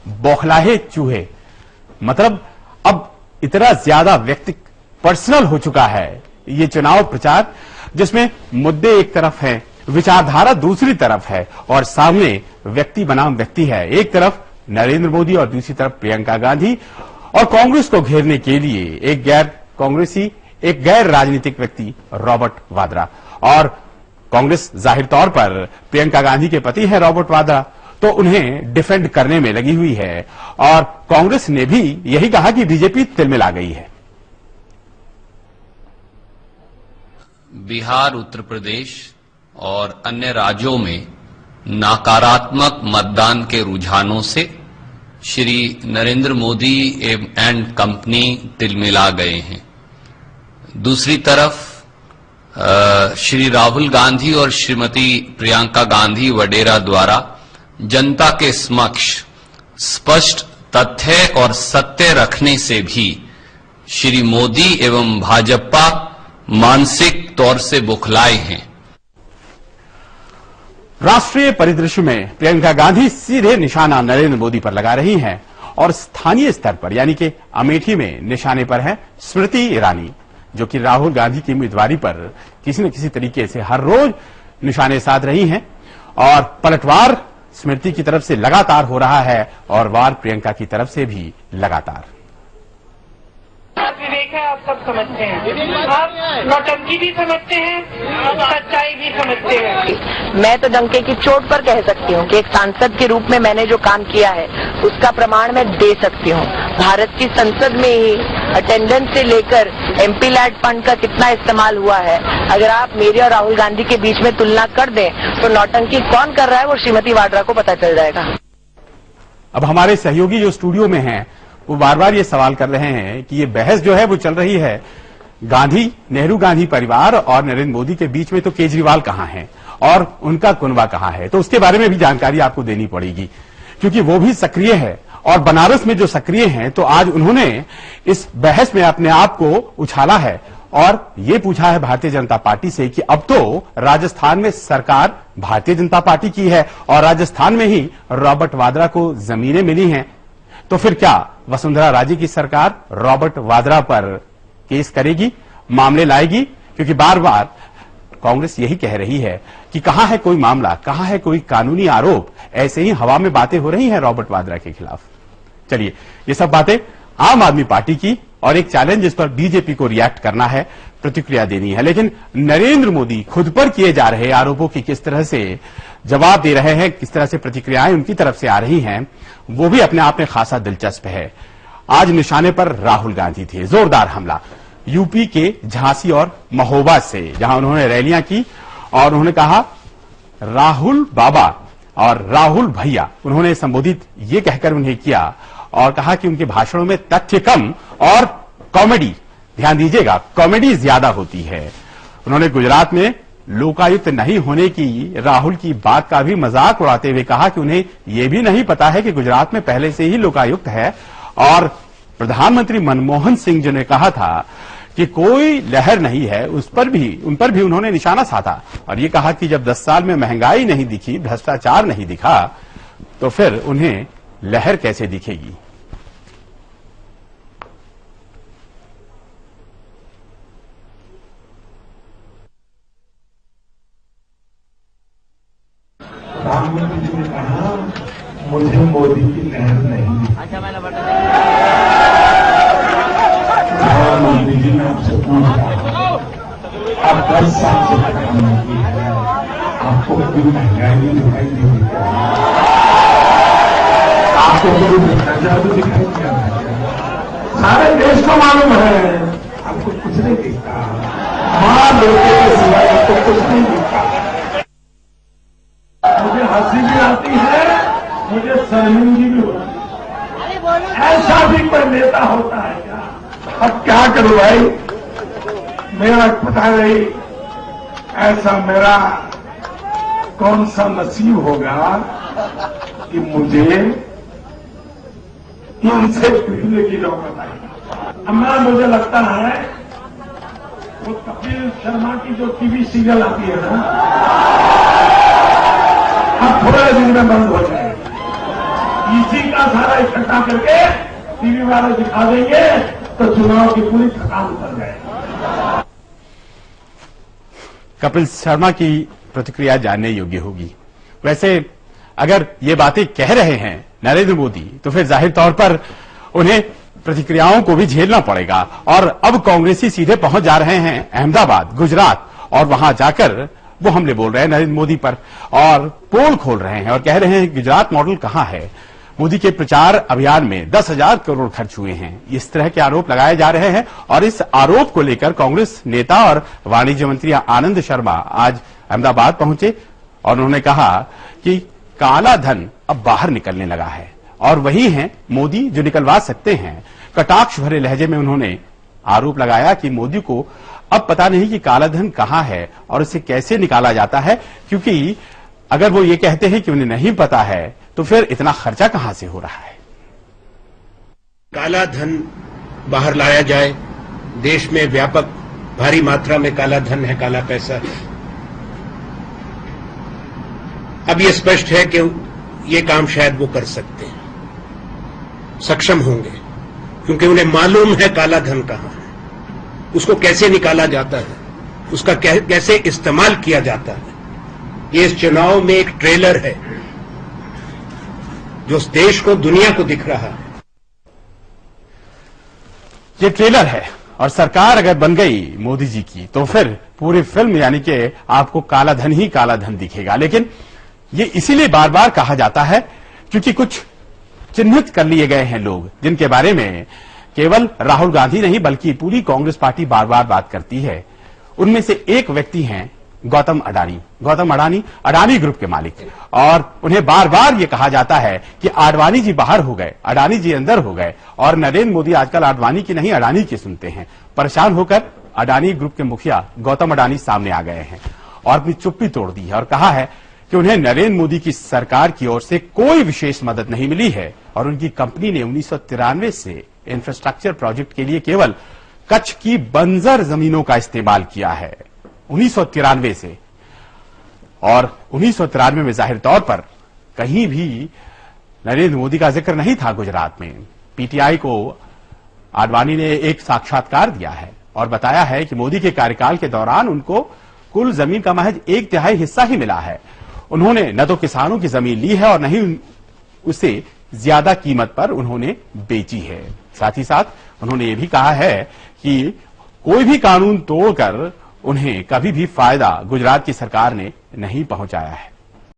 बौखलाहे चूहे। मतलब अब इतना ज्यादा व्यक्ति पर्सनल हो चुका है ये चुनाव प्रचार, जिसमें मुद्दे एक तरफ हैं, विचारधारा दूसरी तरफ है और सामने व्यक्ति बनाम व्यक्ति है। एक तरफ नरेंद्र मोदी और दूसरी तरफ प्रियंका गांधी, और कांग्रेस को घेरने के लिए एक गैर कांग्रेसी, एक गैर राजनीतिक व्यक्ति रॉबर्ट वाड्रा। और कांग्रेस जाहिर तौर पर प्रियंका गांधी के पति हैं रॉबर्ट वाड्रा, तो उन्हें डिफेंड करने में लगी हुई है। और कांग्रेस ने भी यही कहा कि बीजेपी तिलमिला गई है। बिहार, उत्तर प्रदेश और अन्य राज्यों में नकारात्मक मतदान के रुझानों से श्री नरेंद्र मोदी एंड कंपनी तिलमिला गए हैं। दूसरी तरफ श्री राहुल गांधी और श्रीमती प्रियंका गांधी वडेरा द्वारा जनता के समक्ष स्पष्ट तथ्य और सत्य रखने से भी श्री मोदी एवं भाजपा मानसिक तौर से बौखलाए हैं। राष्ट्रीय परिदृश्य में प्रियंका गांधी सीधे निशाना नरेंद्र मोदी पर लगा रही हैं और स्थानीय स्तर पर यानी कि अमेठी में निशाने पर है स्मृति ईरानी, जो कि राहुल गांधी की उम्मीदवारी पर किसी न किसी तरीके से हर रोज निशाने साध रही हैं। और पलटवार स्मृति की तरफ से लगातार हो रहा है और वार प्रियंका की तरफ से भी लगातार। विवेक है, आप सब समझते हैं, आप नौटंकी भी समझते हैं, सच्चाई भी समझते हैं। मैं तो डंके की चोट पर कह सकती हूँ कि एक सांसद के रूप में मैंने जो काम किया है उसका प्रमाण मैं दे सकती हूँ। भारत की संसद में ही अटेंडेंस से लेकर एमपी लैड फंड का कितना इस्तेमाल हुआ है, अगर आप मेरे और राहुल गांधी के बीच में तुलना कर दें तो नौटंकी कौन कर रहा है वो श्रीमती वाड्रा को पता चल जाएगा। अब हमारे सहयोगी जो स्टूडियो में हैं वो बार बार ये सवाल कर रहे हैं कि ये बहस जो है वो चल रही है गांधी, नेहरू गांधी परिवार और नरेंद्र मोदी के बीच में, तो केजरीवाल कहां है और उनका कुनबा कहां है। तो उसके बारे में भी जानकारी आपको देनी पड़ेगी क्योंकि वो भी सक्रिय है और बनारस में जो सक्रिय हैं, तो आज उन्होंने इस बहस में अपने आप को उछाला है और ये पूछा है भारतीय जनता पार्टी से कि अब तो राजस्थान में सरकार भारतीय जनता पार्टी की है और राजस्थान में ही रॉबर्ट वाड्रा को जमीनें मिली हैं, तो फिर क्या वसुंधरा राजे की सरकार रॉबर्ट वाड्रा पर केस करेगी, मामले लाएगी? क्योंकि बार बार कांग्रेस यही कह रही है कि कहां है कोई मामला, कहां है कोई कानूनी आरोप। ऐसे ही हवा में बातें हो रही हैं रॉबर्ट वाड्रा के खिलाफ। चलिए, ये सब बातें आम आदमी पार्टी की और एक चैलेंज जिस पर बीजेपी को रिएक्ट करना है, प्रतिक्रिया देनी है। लेकिन नरेंद्र मोदी खुद पर किए जा रहे आरोपों की किस तरह से जवाब दे रहे हैं, किस तरह से प्रतिक्रियाएं उनकी तरफ से आ रही हैं, वो भी अपने आप में खासा दिलचस्प है। आज निशाने पर राहुल गांधी थे, जोरदार हमला यूपी के झांसी और महोबा से, जहां उन्होंने रैलियां की और उन्होंने कहा राहुल बाबा और राहुल भैया, उन्होंने संबोधित ये कहकर उन्हें किया और कहा कि उनके भाषणों में तथ्य कम और कॉमेडी, ध्यान दीजिएगा, कॉमेडी ज्यादा होती है। उन्होंने गुजरात में लोकायुक्त नहीं होने की राहुल की बात का भी मजाक उड़ाते हुए कहा कि उन्हें यह भी नहीं पता है कि गुजरात में पहले से ही लोकायुक्त है। और प्रधानमंत्री मनमोहन सिंह जी ने कहा था कि कोई लहर नहीं है, उन पर भी उन्होंने निशाना साधा और ये कहा कि जब 10 साल में महंगाई नहीं दिखी, भ्रष्टाचार नहीं दिखा, तो फिर उन्हें लहर कैसे दिखेगी। प्रधानमंत्री जी ने कहा मुझे मोदी की लहर नहीं। अच्छा, मैंने प्रधानमंत्री जी ने आपसे पूछा, अब 10 साल से प्रधानमंत्री है, आपको कोई महंगाई दिखाई नहीं देती, आपको कोई भ्रष्टाचार भी दिखाई नहीं देता, सारे देश को मालूम है, आपको कुछ नहीं दिखता, मां बेटे के सिवाय आपको कुछ नहीं दिखता। मुझे हंसी भी आती है, मुझे शर्मिंदगी भी होती है। ऐसा भी कोई नेता होता है क्या? अब क्या करूं भाई, मेरा पता नहीं ऐसा मेरा कौन सा नसीब होगा कि मुझे इनसे पीटने की नौबत आई। अब मुझे लगता है वो कपिल शर्मा की जो टीवी सीरियल आती है ना, अब थोड़े दिन में बंद हो जाएगी। इसी का सारा इकट्ठा करके टीवी वाले दिखा देंगे तो चुनाव की पूरी थकान उतर जाएगी। कपिल शर्मा की प्रतिक्रिया जानने योग्य होगी। वैसे अगर ये बातें कह रहे हैं नरेंद्र मोदी तो फिर जाहिर तौर पर उन्हें प्रतिक्रियाओं को भी झेलना पड़ेगा। और अब कांग्रेसी सीधे पहुंच जा रहे हैं अहमदाबाद, गुजरात, और वहां जाकर वो हमले बोल रहे हैं नरेंद्र मोदी पर और पोल खोल रहे हैं और कह रहे हैं गुजरात मॉडल कहां है। मोदी के प्रचार अभियान में 10,000 करोड़ खर्च हुए हैं, इस तरह के आरोप लगाए जा रहे हैं। और इस आरोप को लेकर कांग्रेस नेता और वाणिज्य मंत्री आनंद शर्मा आज अहमदाबाद पहुंचे और उन्होंने कहा कि काला धन अब बाहर निकलने लगा है और वही हैं मोदी जो निकलवा सकते हैं। कटाक्ष भरे लहजे में उन्होंने आरोप लगाया कि मोदी को अब पता नहीं कि काला धन कहां है और इसे कैसे निकाला जाता है, क्योंकि अगर वो ये कहते हैं कि उन्हें नहीं पता है तो फिर इतना खर्चा कहां से हो रहा है। काला धन बाहर लाया जाए, देश में व्यापक भारी मात्रा में काला धन है, काला पैसा है। अब ये स्पष्ट है कि ये काम शायद वो कर सकते हैं, सक्षम होंगे, क्योंकि उन्हें मालूम है काला धन कहां है, उसको कैसे निकाला जाता है, उसका कैसे इस्तेमाल किया जाता है। ये इस चुनाव में एक ट्रेलर है जो इस देश को, दुनिया को दिख रहा है। ये ट्रेलर है और सरकार अगर बन गई मोदी जी की तो फिर पूरी फिल्म यानी कि आपको काला धन ही काला धन दिखेगा। लेकिन ये इसीलिए बार बार कहा जाता है क्योंकि कुछ चिन्हित कर लिए गए हैं लोग जिनके बारे में केवल राहुल गांधी नहीं बल्कि पूरी कांग्रेस पार्टी बार बार बात करती है। उनमें से एक व्यक्ति हैं गौतम अडानी। गौतम अडानी अडानी ग्रुप के मालिक, और उन्हें बार बार ये कहा जाता है कि आडवाणी जी बाहर हो गए, अडानी जी अंदर हो गए, और नरेंद्र मोदी आजकल आडवाणी की नहीं अडानी की सुनते हैं। परेशान होकर अडानी ग्रुप के मुखिया गौतम अडानी सामने आ गए हैं और अपनी चुप्पी तोड़ दी है और कहा है कि उन्हें नरेंद्र मोदी की सरकार की ओर से कोई विशेष मदद नहीं मिली है और उनकी कंपनी ने 1993 से इंफ्रास्ट्रक्चर प्रोजेक्ट के लिए केवल कच्छ की बंजर जमीनों का इस्तेमाल किया है, 1993 से। और 1993 में जाहिर तौर पर कहीं भी नरेंद्र मोदी का जिक्र नहीं था गुजरात में। पीटीआई को आडवाणी ने एक साक्षात्कार दिया है और बताया है कि मोदी के कार्यकाल के दौरान उनको कुल जमीन का महज 1/3 हिस्सा ही मिला है। उन्होंने न तो किसानों की जमीन ली है और न ही उसे ज्यादा कीमत पर उन्होंने बेची है। साथ ही साथ उन्होंने ये भी कहा है कि कोई भी कानून तोड़कर उन्हें कभी भी फायदा गुजरात की सरकार ने नहीं पहुंचाया है।